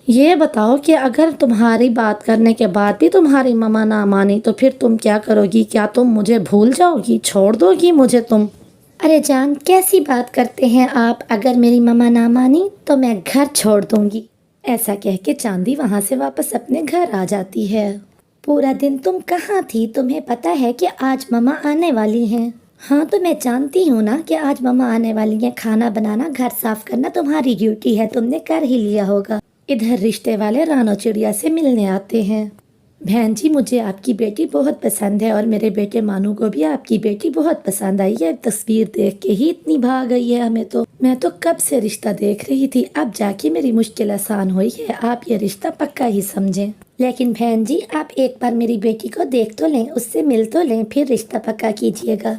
یہ بتاؤ کہ اگر تمہاری بات کرنے کے بعد بھی تمہاری ماما نہ مانی تو پھر تم کیا کرو گی؟ کیا تم مجھے بھول جاؤ گی؟ چھوڑ دو گی مجھے تم؟ ارے جان کیسی بات کرتے ہیں آپ، اگر میری ماما نہ مانی تو میں گھر چھوڑ دوں گی۔ ایسا کہہ کے چاندی وہاں سے واپس اپنے گھر آ جاتی ہے۔ پورا دن تم کہاں تھی؟ تمہیں پتا ہے کہ آج ماما آنے والی ہیں؟ ہاں تو میں جانتی ہوں نا کہ آج ماما آنے والی ہیں، کھانا بنانا گھر صاف کرنا تمہاری ڈیوٹی ہے، تم نے کر ہی لیا ہوگا۔ ادھر رشتے والے رانو چڑیا سے ملنے آتے ہیں۔ بہن جی مجھے آپ کی بیٹی بہت پسند ہے اور میرے بیٹے مانو کو بھی آپ کی بیٹی بہت پسند آئی ہے، تصویر دیکھ کے ہی اتنی بھاگ گئی ہے ہمیں تو۔ میں تو کب سے رشتہ دیکھ رہی تھی، اب جا کے میری مشکل آسان ہوئی ہے، آپ یہ رشتہ پکا ہی سمجھیں۔ لیکن بہن جی آپ ایک بار میری بیٹی کو دیکھ تو لیں، اس سے مل تو لیں، پھر رشتہ پکا کیجیے گا۔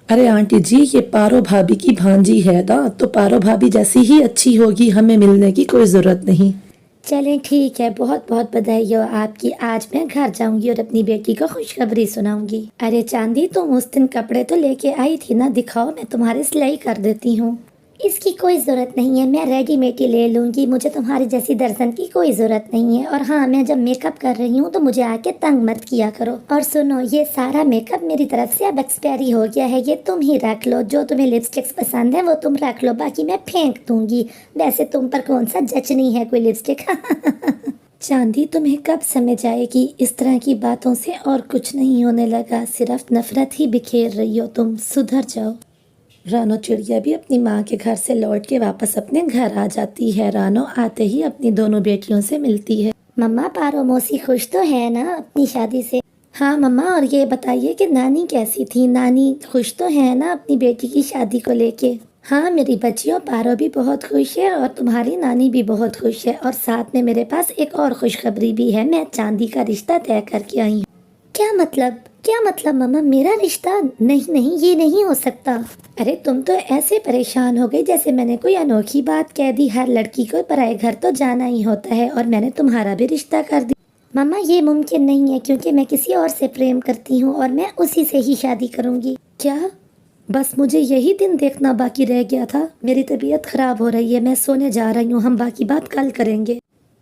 ارے آنٹی جی یہ پارو بھابھی کی بھانجی ہے نا، تو پارو بھابھی جیسی ہی اچھی ہوگی، ہمیں ملنے کی کوئی ضرورت نہیں۔ چلیں ٹھیک ہے، بہت بہت بدائی ہو آپ کی، آج میں گھر جاؤں گی اور اپنی بیٹی کو خوشخبری سناؤں گی۔ ارے چاندی تم اس دن کپڑے تو لے کے آئی تھی نا، دکھاؤ میں تمہاری سلائی کر دیتی ہوں۔ اس کی کوئی ضرورت نہیں ہے، میں ریڈی میڈ ہی لے لوں گی، مجھے تمہاری جیسی درزن کی کوئی ضرورت نہیں ہے۔ اور ہاں میں جب میک اپ کر رہی ہوں تو مجھے آ کے تنگ مت کیا کرو۔ اور سنو یہ سارا میک اپ میری طرف سے اب ایکسپائری ہو گیا ہے، یہ تم ہی رکھ لو، جو تمہیں لپسٹکس پسند ہے وہ تم رکھ لو، باقی میں پھینک دوں گی، ویسے تم پر کون سا جچنی ہے کوئی لپسٹک۔ چاندی تمہیں کب سمجھ آئے گی، اس طرح کی باتوں سے اور کچھ نہیں ہونے لگا، صرف نفرت ہی بکھیر رہی ہو تم، سدھر جاؤ۔ رانو چڑیا بھی اپنی ماں کے گھر سے لوٹ کے واپس اپنے گھر آ جاتی ہے۔ رانو آتے ہی اپنی دونوں بیٹیوں سے ملتی ہے۔ مما پارو موسی خوش تو ہے نا اپنی شادی سے؟ ہاں مما، اور یہ بتائیے کہ نانی کیسی تھی؟ نانی خوش تو ہے نا اپنی بیٹی کی شادی کو لے کے؟ ہاں میری بچیوں، پارو بھی بہت خوش ہے اور تمہاری نانی بھی بہت خوش ہے، اور ساتھ میں میرے پاس ایک اور خوشخبری بھی ہے، میں چاندی کا رشتہ طے کر کے آئی ہوں۔ کیا مطلب مما؟ میرا رشتہ؟ نہیں یہ نہیں ہو سکتا۔ ارے تم تو ایسے پریشان ہو گئی جیسے میں نے کوئی انوکھی بات کہہ دی، ہر لڑکی کو پرائے گھر تو جانا ہی ہوتا ہے، اور میں نے تمہارا بھی رشتہ کر دیا۔ مما یہ ممکن نہیں ہے کیونکہ میں کسی اور سے پریم کرتی ہوں اور میں اسی سے ہی شادی کروں گی۔ کیا؟ بس مجھے یہی دن دیکھنا باقی رہ گیا تھا، میری طبیعت خراب ہو رہی ہے، میں سونے جا رہی ہوں، ہم باقی بات کل کریں گے۔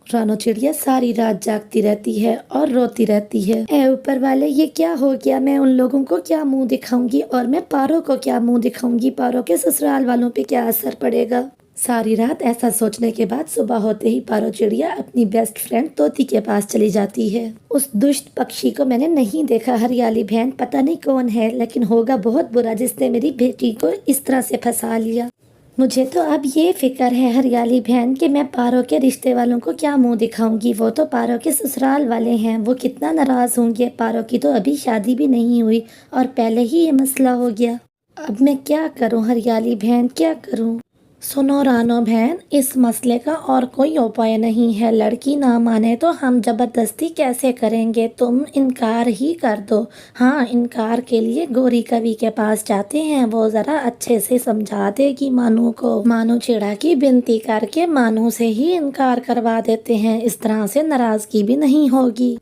رانو چڑیا ساری رات جاگتی رہتی ہے اور روتی رہتی ہے، اے اوپر والے یہ کیا ہو گیا، میں ان لوگوں کو کیا منہ دکھاؤں گی اور میں پارو کو کیا منہ دکھاؤں گی، پارو کے سسرال والوں پہ کیا اثر پڑے گا۔ ساری رات ایسا سوچنے کے بعد صبح ہوتے ہی پارو چڑیا اپنی بیسٹ فرینڈ طوطی کے پاس چلی جاتی ہے۔ اس دشت پکشی کو میں نے نہیں دیکھا ہریالی بہن، پتہ نہیں کون ہے، لیکن ہوگا بہت برا جس نے میری بیٹی کو اس طرح سے پھنسا لیا۔ مجھے تو اب یہ فکر ہے ہریالی بہن کہ میں پارو کے رشتے والوں کو کیا منہ دکھاؤں گی، وہ تو پارو کے سسرال والے ہیں، وہ کتنا ناراض ہوں گے، پارو کی تو ابھی شادی بھی نہیں ہوئی اور پہلے ہی یہ مسئلہ ہو گیا۔ اب میں کیا کروں ہریالی بہن، کیا کروں؟ سنو رانو بہن، اس مسئلے کا اور کوئی اپائے نہیں ہے، لڑکی نہ مانے تو ہم زبردستی کیسے کریں گے، تم انکار ہی کر دو۔ ہاں انکار کے لیے گوری کوی کے پاس جاتے ہیں، وہ ذرا اچھے سے سمجھا دے گی مانو کو۔ مانو چڑا کی بنتی کر کے مانو سے ہی انکار کروا دیتے ہیں، اس طرح سے ناراضگی بھی نہیں ہوگی۔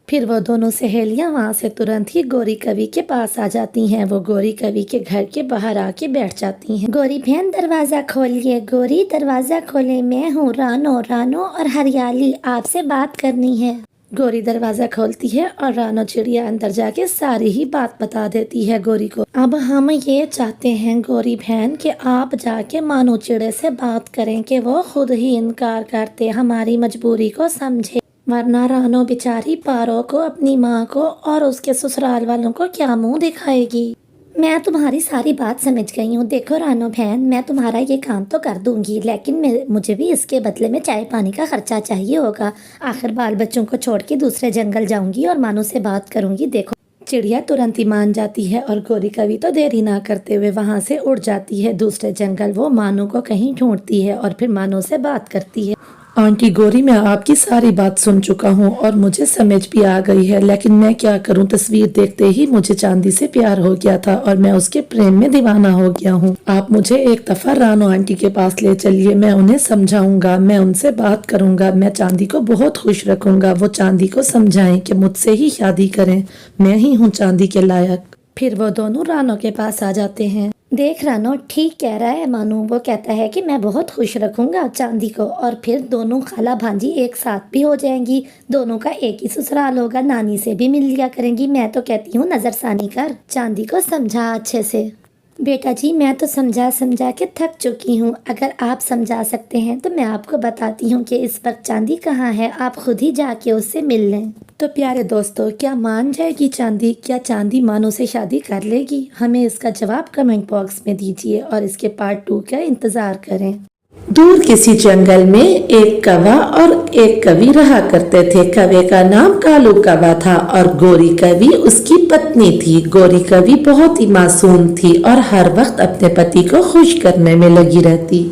پھر وہ دونوں سہیلیاں وہاں سے ترنت ہی گوری کوی کے پاس آ جاتی ہیں، وہ گوری کوی کے گھر کے باہر آ کے بیٹھ جاتی ہیں۔ گوری بہن دروازہ کھولیے، گوری دروازہ کھولے، میں ہوں رانو اور ہریالی، آپ سے بات کرنی ہے۔ گوری دروازہ کھولتی ہے اور رانو چڑیا اندر جا کے ساری ہی بات بتا دیتی ہے گوری کو۔ اب ہم یہ چاہتے ہیں گوری بہن کہ آپ جا کے مانو چڑے سے بات کریں کہ وہ خود ہی انکار کرتے، ہماری مجبوری کو سمجھے، ورنہ رانو بیچاری پارو کو، اپنی ماں کو اور اس کے سسرال والوں کو کیا منہ دکھائے گی۔ میں تمہاری ساری بات سمجھ گئی ہوں، دیکھو رانو بہن، میں تمہارا یہ کام تو کر دوں گی، لیکن مجھے بھی اس کے بدلے میں چائے پانی کا خرچہ چاہیے ہوگا، آخر بال بچوں کو چھوڑ کے دوسرے جنگل جاؤں گی اور مانو سے بات کروں گی۔ دیکھو چڑیا ترنت ہی مان جاتی ہے اور گوری کوی تو دیر ہی نہ کرتے ہوئے وہاں سے اڑ جاتی ہے دوسرے جنگل، وہ مانو کو کہیں ڈھونڈتی ہے اور پھر مانو سے بات کرتی ہے۔ آنٹی گوری میں آپ کی ساری بات سن چکا ہوں اور مجھے سمجھ بھی آ گئی ہے، لیکن میں کیا کروں، تصویر دیکھتے ہی مجھے چاندی سے پیار ہو گیا تھا اور میں اس کے پریم میں دیوانہ ہو گیا ہوں۔ آپ مجھے ایک دفعہ رانو آنٹی کے پاس لے چلیے، میں انہیں سمجھاؤں گا، میں ان سے بات کروں گا، میں چاندی کو بہت خوش رکھوں گا، وہ چاندی کو سمجھائیں کہ مجھ سے ہی شادی کریں، میں ہی ہوں چاندی کے لائق۔ फिर वो दोनों रानो के पास आ जाते हैं। देख रानो, ठीक कह रहा है मानू। वो कहता है कि मैं बहुत खुश रखूंगा चांदी को, और फिर दोनों खाला भांजी एक साथ भी हो जाएंगी। दोनों का एक ही ससुराल होगा, नानी से भी मिल लिया करेंगी। मैं तो कहती हूँ नजरसानी कर, चांदी को समझा अच्छे से। बेटा जी, मैं तो समझा समझा के थक चुकी हूँ। अगर आप समझा सकते हैं तो मैं आपको बताती हूँ कि इस वक्त चांदी कहाँ है। आप खुद ही जाके उससे मिल लें। तो प्यारे दोस्तों, क्या मान जाएगी चांदी? क्या चांदी मानो से शादी कर लेगी? हमें इसका जवाब कमेंट बॉक्स में दीजिए और इसके पार्ट 2 का इंतजार करें। दूर किसी जंगल में एक कौवा और एक कवि रहा करते थे। कौवे का नाम कालू कौवा था और गोरी कवि उसकी पत्नी थी। गोरी कवि बहुत ही मासूम थी और हर वक्त अपने पति को खुश करने में लगी रहती।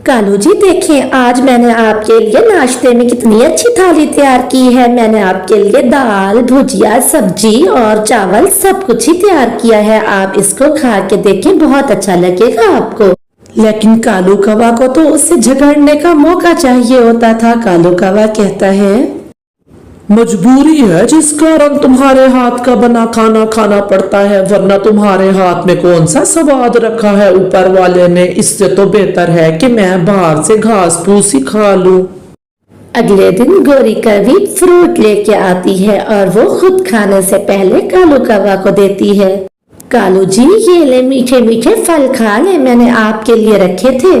कालू जी देखें, आज मैंने आपके लिए नाश्ते में कितनी अच्छी थाली तैयार की है। मैंने आपके लिए दाल, भुजिया, सब्जी और चावल सब कुछ ही तैयार किया है। आप इसको खा के देखें, बहुत अच्छा लगेगा आपको। लेकिन कालू कौवा को तो उससे झगड़ने का मौका चाहिए होता था। कालू कौवा कहता है, मजबूरी है जिस कारण तुम्हारे हाथ का बना खाना खाना पड़ता है, वरना तुम्हारे हाथ में कौन सा स्वाद रखा है ऊपर वाले ने। इससे तो बेहतर है कि मैं बाहर से घास फूस ही खा लूं। अगले दिन गोरी कवि फ्रूट लेके आती है और वो खुद खाने से पहले कालू कौवा को देती है। कालू जी, ये ले मीठे मीठे फल खा ले, मैंने आपके लिए रखे थे।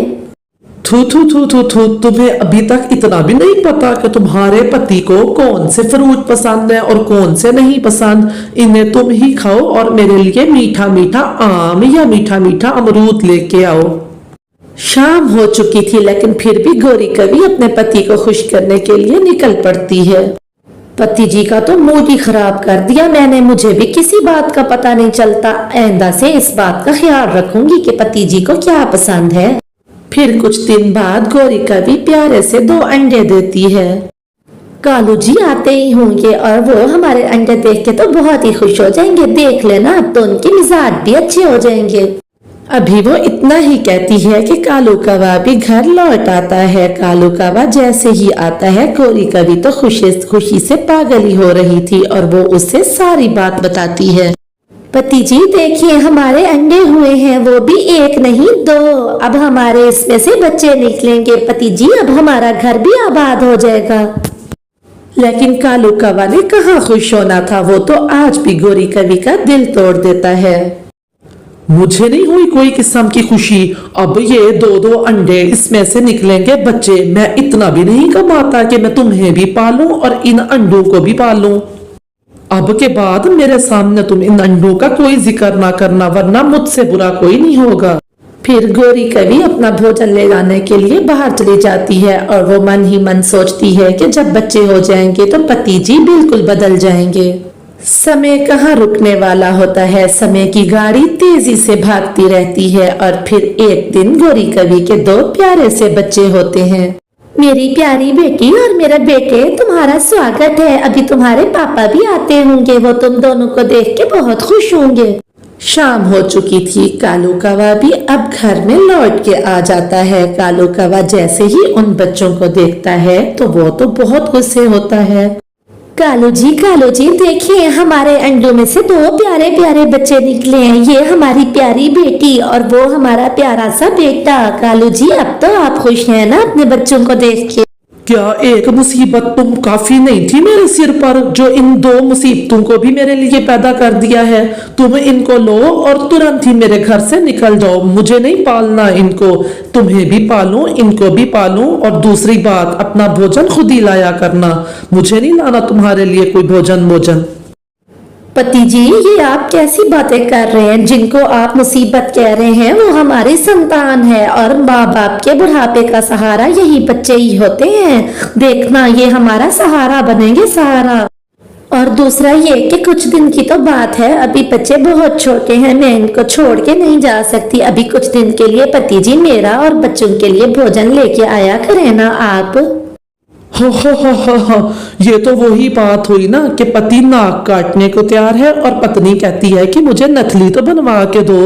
थू थू थू थू थू, तुम्हें अभी तक इतना भी नहीं पता कि तुम्हारे पति को कौन से फ्रूट पसंद है और कौन से नहीं पसंद। इन्हें तुम ही खाओ और मेरे लिए मीठा मीठा आम या मीठा मीठा अमरूद लेके आओ। शाम हो चुकी थी लेकिन फिर भी गोरी कवि अपने पति को खुश करने के लिए निकल पड़ती है। पति जी का तो मूड ही खराब कर दिया मैंने। मुझे भी किसी बात का पता नहीं चलता। आइंदा से इस बात का ख्याल रखूंगी कि पति जी को क्या पसंद है। फिर कुछ दिन बाद गोरी कवि प्यारे से 2 अंडे देती है। कालू जी आते ही होंगे और वो हमारे अंडे देख के तो बहुत ही खुश हो जाएंगे। देख लेना, अब तो उनके मिजाज भी अच्छे हो जाएंगे। अभी वो इतना ही कहती है कि कालू कौवा भी घर लौट आता है। कालू कौवा जैसे ही आता है, गोरी कवि तो खुशी से पागल ही हो रही थी और वो उससे सारी बात बताती है। पति जी देखिए, हमारे अंडे हुए हैं, वो भी 1 नहीं 2। अब हमारे इसमें से बच्चे निकलेंगे। पति जी, अब हमारा घर भी आबाद हो जाएगा। लेकिन कालू कौवा ने कहाँ खुश होना था। वो तो आज भी गोरी कवि का दिल तोड़ देता है। मुझे नहीं हुई कोई किस्म की खुशी। अब ये 2-2 अंडे, इसमें से निकलेंगे बच्चे। मैं इतना भी नहीं कमाता कि मैं तुम्हें भी पालूं और इन अंडों को भी पालूं। अब के बाद मेरे सामने तुम इन अंडों का कोई जिक्र ना करना, वरना मुझसे बुरा कोई नहीं होगा। फिर गोरी कवि अपना भोजन ले जाने के लिए बाहर चली जाती है और वो मन ही मन सोचती है कि जब बच्चे हो जाएंगे तो पति जी बिल्कुल बदल जाएंगे। समय कहाँ रुकने वाला होता है। समय की गाड़ी तेजी से भागती रहती है और फिर एक दिन गोरी कवि के 2 प्यारे से बच्चे होते हैं। मेरी प्यारी बेटी और मेरा बेटे, तुम्हारा स्वागत है। अभी तुम्हारे पापा भी आते होंगे, वो तुम दोनों को देख के बहुत खुश होंगे। शाम हो चुकी थी। कालू कौवा भी अब घर में लौट के आ जाता है। कालू कौवा जैसे ही उन बच्चों को देखता है तो वो तो बहुत गुस्से होता है। कालू जी देखिए, हमारे अंडों में से 2 प्यारे प्यारे बच्चे निकले हैं। ये हमारी प्यारी बेटी और वो हमारा प्यारा सा बेटा। कालू जी, अब तो आप खुश हैं ना अपने बच्चों को देख के? क्या एक मुसीबत तुम काफी नहीं थी मेरे सिर पर, जो इन 2 मुसीबतों को भी मेरे लिए पैदा कर दिया है? तुम इनको लो और तुरंत ही मेरे घर से निकल जाओ। मुझे नहीं पालना इनको, तुम्हें भी पालूं, इनको भी पालूं। और दूसरी बात, अपना भोजन खुद ही लाया करना, मुझे नहीं लाना तुम्हारे लिए कोई भोजन। पति जी, ये आप कैसी बातें कर रहे हैं? जिनको आप मुसीबत कह रहे हैं वो हमारी संतान है और माँ बाप के बुढ़ापे का सहारा यही बच्चे ही होते हैं। देखना, ये हमारा सहारा बनेंगे, सहारा। और दूसरा ये कि कुछ दिन की तो बात है, अभी बच्चे बहुत छोटे हैं, मैं इनको छोड़ के नहीं जा सकती। अभी कुछ दिन के लिए पति जी मेरा और बच्चों के लिए भोजन लेके आया करें ना आप। हो, ये तो वही बात हुई ना कि पति नाक काटने को तैयार है और पत्नी कहती है कि मुझे नथली तो बनवा के दो।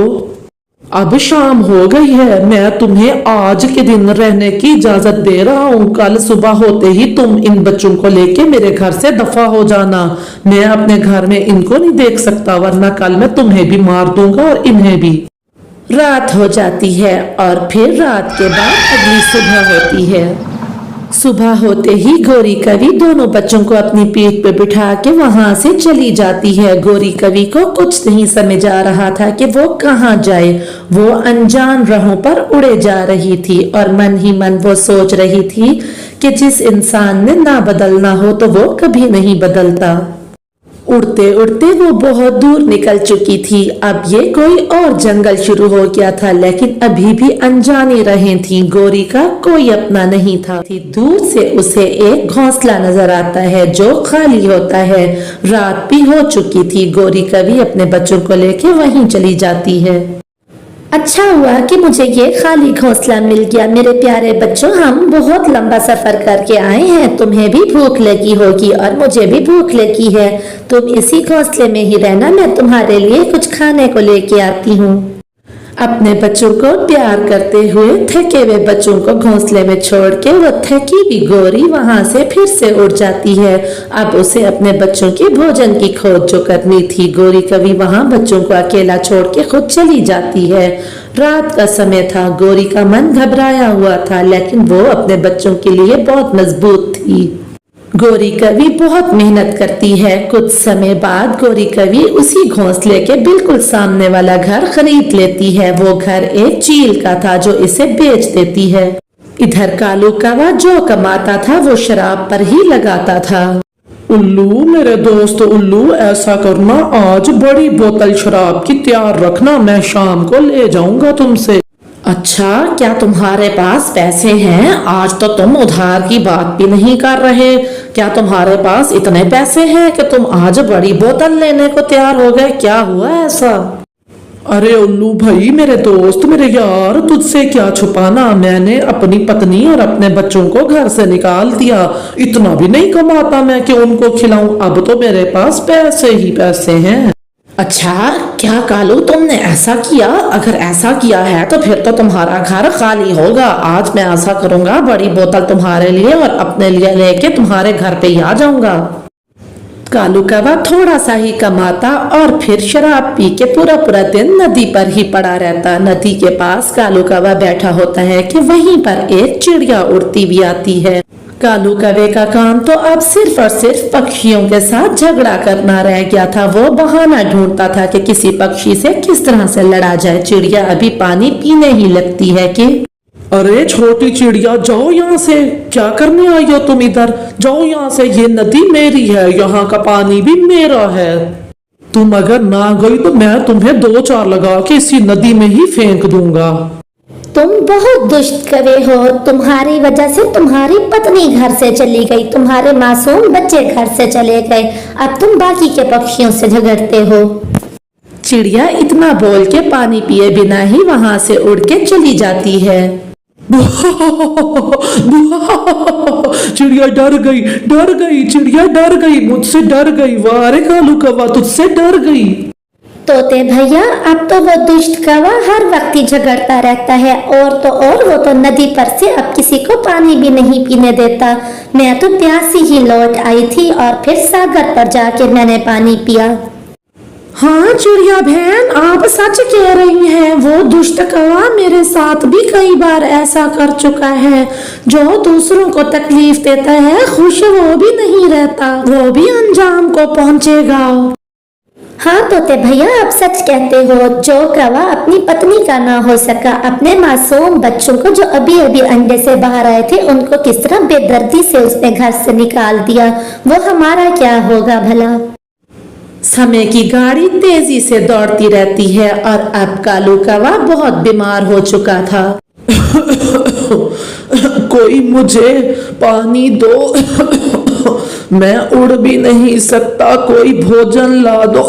अब शाम हो गई है, मैं तुम्हें आज के दिन रहने की इजाजत दे रहा हूँ। कल सुबह होते ही तुम इन बच्चों को लेके मेरे घर से दफा हो जाना। मैं अपने घर में इनको नहीं देख सकता, वरना कल मैं तुम्हें भी मार दूंगा और इन्हें भी। रात हो जाती है और फिर रात के बाद अगली सुबह होती है। सुबह होते ही गौरी कवि दोनों बच्चों को अपनी पीठ पे बिठा के वहां से चली जाती है। गौरी कवि को कुछ नहीं समझ आ रहा था कि वो कहाँ जाए। वो अनजान राहों पर उड़े जा रही थी और मन ही मन वो सोच रही थी कि जिस इंसान ने ना बदलना हो तो वो कभी नहीं बदलता। उड़ते उड़ते वो बहुत दूर निकल चुकी थी। अब ये कोई और जंगल शुरू हो गया था, लेकिन अभी भी अनजानी राहें थी। गौरी का कोई अपना नहीं था। दूर से उसे एक घोंसला नजर आता है जो खाली होता है। रात भी हो चुकी थी। गौरी कवि अपने बच्चों को लेके वहीं चली जाती है। अच्छा हुआ कि मुझे ये खाली घोंसला मिल गया। मेरे प्यारे बच्चों, हम बहुत लंबा सफर करके आए हैं। तुम्हें भी भूख लगी होगी और मुझे भी भूख लगी है। तुम इसी घोंसले में ही रहना, मैं तुम्हारे लिए कुछ खाने को लेके आती हूँ। अपने बच्चों को प्यार करते हुए थके हुए बच्चों को घोंसले में छोड़ के वो थकी भी गौरी वहां से फिर से उड़ जाती है। अब उसे अपने बच्चों के भोजन की खोज जो करनी थी। गौरी कवि वहां बच्चों को अकेला छोड़ के खुद चली जाती है। रात का समय था। गौरी का मन घबराया हुआ था, लेकिन वो अपने बच्चों के लिए बहुत मजबूत थी। गौरी कवि बहुत मेहनत करती है। कुछ समय बाद गौरी कवि उसी घोंसले के बिल्कुल सामने वाला घर खरीद लेती है। वो घर एक चील का था जो इसे बेच देती है। इधर कालू कौवा जो कमाता था वो शराब पर ही लगाता था। उल्लू, मेरे दोस्त उल्लू, ऐसा करना, आज बड़ी बोतल शराब की तैयार रखना, मैं शाम को ले जाऊंगा तुमसे। अच्छा, क्या तुम्हारे पास पैसे हैं? आज तो तुम उधार की बात भी नहीं कर रहे। क्या तुम्हारे पास इतने पैसे हैं कि तुम आज बड़ी बोतल लेने को तैयार हो गए? क्या हुआ ऐसा? अरे उल्लू भाई, मेरे दोस्त, मेरे यार, तुझसे क्या छुपाना। मैंने अपनी पत्नी और अपने बच्चों को घर से निकाल दिया। इतना भी नहीं कमाता मैं कि उनको खिलाऊं। अब तो मेरे पास पैसे ही पैसे हैं। अच्छा, क्या कालू तुमने ऐसा किया? अगर ऐसा किया है तो फिर तो तुम्हारा घर खाली होगा। आज मैं ऐसा करूंगा, बड़ी बोतल तुम्हारे लिए और अपने लिए लेके तुम्हारे घर पे ही आ जाऊंगा। कालू कौवा थोड़ा सा ही कमाता और फिर शराब पी के पूरा पूरा दिन नदी पर ही पड़ा रहता। नदी के पास कालू कौवा बैठा होता है कि वहीं पर एक चिड़िया उड़ती भी आती है। कालू कौवे का काम तो अब सिर्फ और सिर्फ पक्षियों के साथ झगड़ा करना रह गया था। वो बहाना ढूंढता था कि किसी पक्षी से किस तरह से लड़ा जाए। चिड़िया अभी पानी पीने ही लगती है कि अरे छोटी चिड़िया, जाओ यहाँ से। क्या करने आई हो तुम इधर? जाओ यहाँ से, ये नदी मेरी है, यहाँ का पानी भी मेरा है। तुम अगर ना गई तो मैं तुम्हें 2-4 लगा के इसी नदी में ही फेंक दूंगा। तुम बहुत दुष्ट कवि हो। तुम्हारी वजह से तुम्हारी पत्नी घर से चली गई, तुम्हारे मासूम बच्चे घर से चले गए। अब तुम बाकी के पक्षियों से झगड़ते हो। चिड़िया इतना बोल के पानी पिए बिना ही वहां से उड़ के चली जाती है। चिड़िया डर गई, चिड़िया डर गई, मुझसे डर गई। वाह रे कालू कौवा, तुझसे डर गई। तोते भैया, अब तो वो दुष्ट कौवा हर वक्त ही झगड़ता रहता है। और वो तो नदी पर से अब किसी को पानी भी नहीं पीने देता। मैं तो प्यासी ही लौट आई थी और फिर सागर पर जाके मैंने पानी पिया। हाँ चिड़िया बहन, आप सच कह रही हैं। वो दुष्ट कौवा मेरे साथ भी कई बार ऐसा कर चुका है। जो दूसरों को तकलीफ देता है, खुश वो भी नहीं रहता, वो भी अंजाम को पहुंचेगा। हाँ तोते भैया, आप सच कहते हो। जो कौवा अपनी पत्नी का ना हो सका, अपने मासूम बच्चों को जो अभी अभी अंडे से बाहर आए थे, उनको किस तरह बेदर्दी से उसने घर से निकाल दिया, वो हमारा क्या होगा भला। समय की गाड़ी तेजी से दौड़ती रहती है और अब कालू कौवा बहुत बीमार हो चुका था। कोई मुझे पानी दो, मैं उड़ भी नहीं सकता, कोई भोजन ला दो।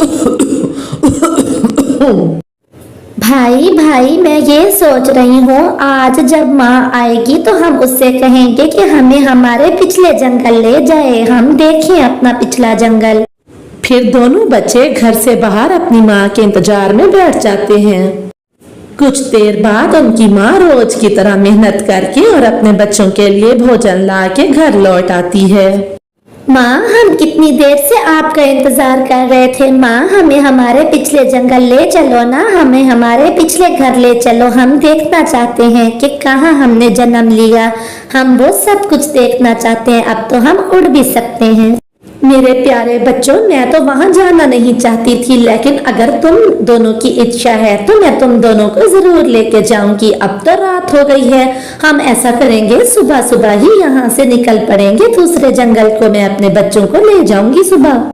भाई, मैं ये सोच रही हूँ, आज जब माँ आएगी तो हम उससे कहेंगे कि हमें हमारे पिछले जंगल ले जाए, हम देखें अपना पिछला जंगल। फिर दोनों बच्चे घर से बाहर अपनी माँ के इंतजार में बैठ जाते हैं। कुछ देर बाद उनकी माँ रोज की तरह मेहनत करके और अपने बच्चों के लिए भोजन ला के घर लौट आती है। माँ, हम कितनी देर से आपका इंतजार कर रहे थे। माँ, हमें हमारे पिछले जंगल ले चलो ना, हमें हमारे पिछले घर ले चलो। हम देखना चाहते हैं कि कहाँ हमने जन्म लिया। हम वो सब कुछ देखना चाहते हैं। अब तो हम उड़ भी सकते हैं। मेरे प्यारे बच्चों, मैं तो वहाँ जाना नहीं चाहती थी, लेकिन अगर तुम दोनों की इच्छा है तो मैं तुम दोनों को जरूर लेके जाऊंगी। अब तो रात हो गई है, हम ऐसा करेंगे सुबह सुबह ही यहाँ से निकल पड़ेंगे दूसरे जंगल को। मैं अपने बच्चों को ले जाऊंगी सुबह।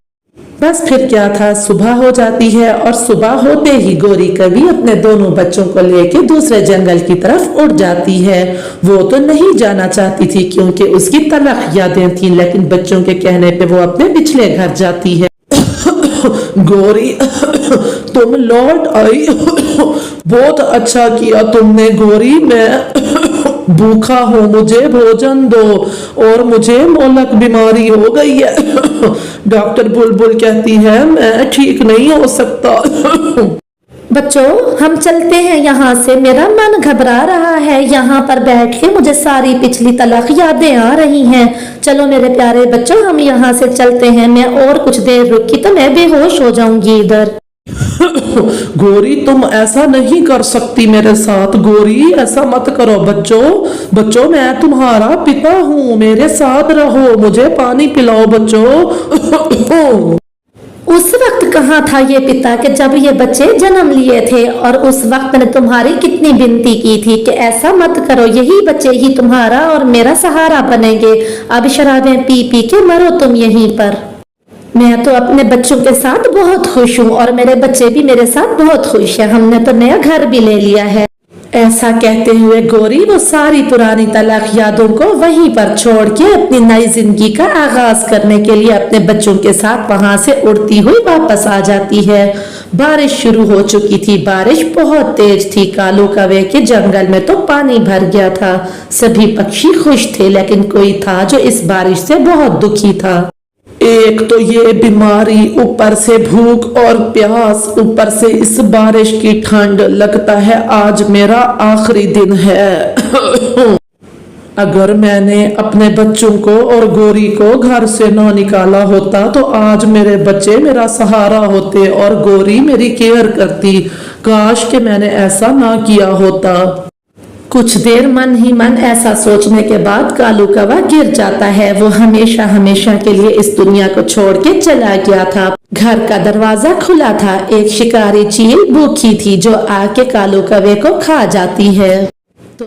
बस फिर क्या था, सुबह हो जाती है और सुबह होते ही गोरी कभी अपने दोनों बच्चों को लेके दूसरे जंगल की तरफ उड़ जाती है। वो तो नहीं जाना चाहती थी क्योंकि उसकी तलख यादें थी, लेकिन बच्चों के कहने पे वो अपने पिछले घर जाती है। गोरी, तुम लौट आई, बहुत अच्छा किया तुमने गोरी। मैं भूखा हूँ, मुझे भोजन दो, और मुझे मोलक बीमारी हो गई है। डॉक्टर बुलबुल कहती है मैं ठीक नहीं हो सकता। बच्चों, हम चलते हैं यहाँ से। मेरा मन घबरा रहा है, यहाँ पर बैठ के मुझे सारी पिछली तलख यादें आ रही हैं। चलो मेरे प्यारे बच्चों, हम यहाँ से चलते हैं। मैं और कुछ देर रुकी तो मैं बेहोश हो जाऊंगी इधर। गोरी, तुम ऐसा नहीं कर सकती मेरे साथ। गोरी, ऐसा मत करो। बच्चों, मैं तुम्हारा पिता हूँ, मेरे साथ रहो, मुझे पानी पिलाओ बच्चों। उस वक्त कहाँ था ये पिता कि जब ये बच्चे जन्म लिए थे, और उस वक्त मैंने तुम्हारी कितनी विनती की थी कि ऐसा मत करो, यही बच्चे ही तुम्हारा और मेरा सहारा बनेंगे। अब शराबें पी पी के मरो तुम यहीं पर। मैं तो अपने बच्चों के साथ बहुत खुश हूँ और मेरे बच्चे भी मेरे साथ बहुत खुश है। हमने तो नया घर भी ले लिया है। ऐसा कहते हुए गोरी वो सारी पुरानी तलाक यादों को वहीं पर छोड़ के अपनी नई जिंदगी का आगाज करने के लिए अपने बच्चों के साथ वहां से उड़ती हुई वापस आ जाती है। बारिश शुरू हो चुकी थी, बारिश बहुत तेज थी। कालू कौवे के जंगल में तो पानी भर गया था। सभी पक्षी खुश थे, लेकिन कोई था जो इस बारिश से बहुत दुखी था। एक तो ये बीमारी, ऊपर से भूख और प्यास, ऊपर से इस बारिश की ठंड। लगता है आज मेरा आखिरी दिन है। अगर मैंने अपने बच्चों को और गोरी को घर से ना निकाला होता तो आज मेरे बच्चे मेरा सहारा होते और गोरी मेरी केयर करती। काश कि मैंने ऐसा ना किया होता। कुछ देर मन ही मन ऐसा सोचने के बाद कालू कौवा गिर जाता है। वो हमेशा हमेशा के लिए इस दुनिया को छोड़ के चला गया था। घर का दरवाजा खुला था। एक शिकारी चील भूखी थी जो आके कालू कौवे को खा जाती है।